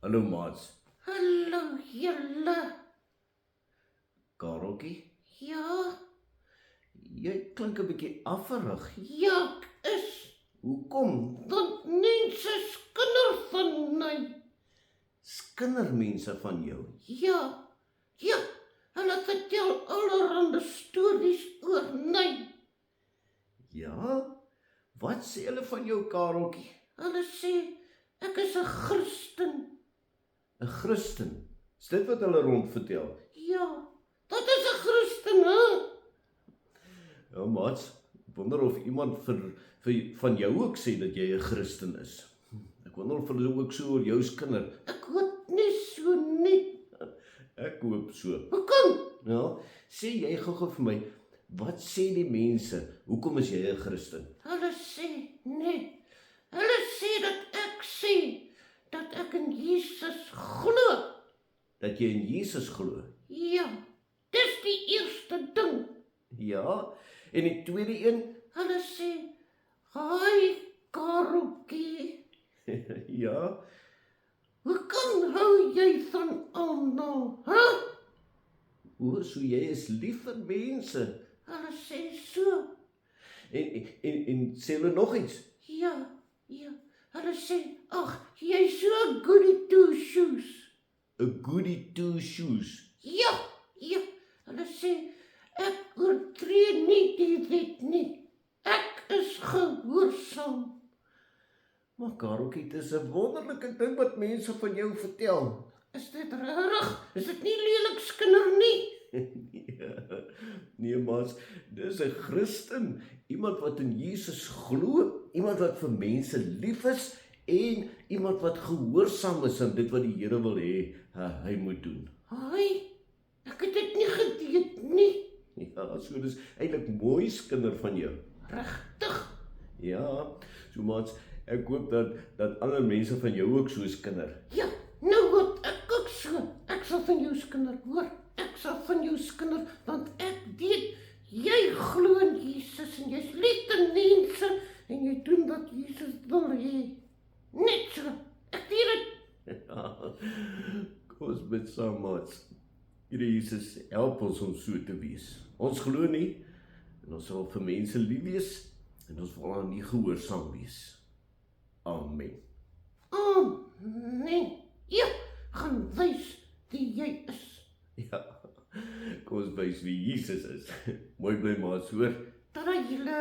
Hallo maats, Hallo julle. Kareltjie, Ja, jy klink 'n bietjie afgerig. ja, ek is Hoekom? dat mense skinder van my. Skinder mense van jou. Ja, ja, hulle vertel allerhande stories oor my. Ja? Wat sê hulle van jou, Kareltjie? Hulle sê ek is 'n Christen. 'n Christen. Is dit wat hulle rond vertel? Ja, dat is 'n Christen, hè? Ja, maats, ek wonder of iemand van jou ook sê dat jy 'n Christen is. Ek wonder of hulle ook so oor jou skinder. Ek hoop nie so nie. Ek hoop so. Hoekom? Ja, sê jy gou-gou vir my, wat sê die mense? Hoekom is jy 'n Christen? Hulle sê nee. Hulle sê dat ek in Jesus glo. Dat jy in Jesus glo. Ja, dis die eerste ding. Ja, en die tweede een? Hulle sê, "Haai, Kareltjie, Ja, hoe hou jy van almal, hè?" so jy is lief vir mense. Hulle sê so. En sê hulle nog iets? Ja, ja. Hulle sê, "Ag, jy's so 'n goody two shoes." 'n goody two shoes. Ja, ja. Hulle sê, "Ek oortree nie die wet nie. Ek is gehoorsaam." Maar Kareltjie, dit is 'n wonderlike ding wat mense van jou vertel. Is dit regtig? Is dit nie lelik skinder nie? Nee, maats, dis 'n Christen, iemand wat in Jesus glo, iemand wat vir mense lief is en iemand wat gehoorsaam is aan dit wat die Here wil hê hy moet doen. Haai, ek het dit nie geweet nie. Ja, so dis eintlik mooi skinder van jou. Regtig? Ja, so maats, ek hoop dat ander mense van jou ook so skinder. Ja, nou hoop ek ook so. Ek sal van jou skinder hoor. Ek sal van jou skinder, want ek weet jy glo in Jesus en jy's lief vir mense en jy doen wat Jesus wil hê. Net so. Ek weet dit. Ja, kom ons bid saam, maats. Here Jesus, help ons om so te wees. Ons glo nie en ons sal vir mense lief wees en ons wil aan U gehoorsaam wees. Amen. Nee. Ja, gaan wys wie jy is. Ja, kom ons wys wie Jesus is. Mooi bly maats, hoor. Tada julle.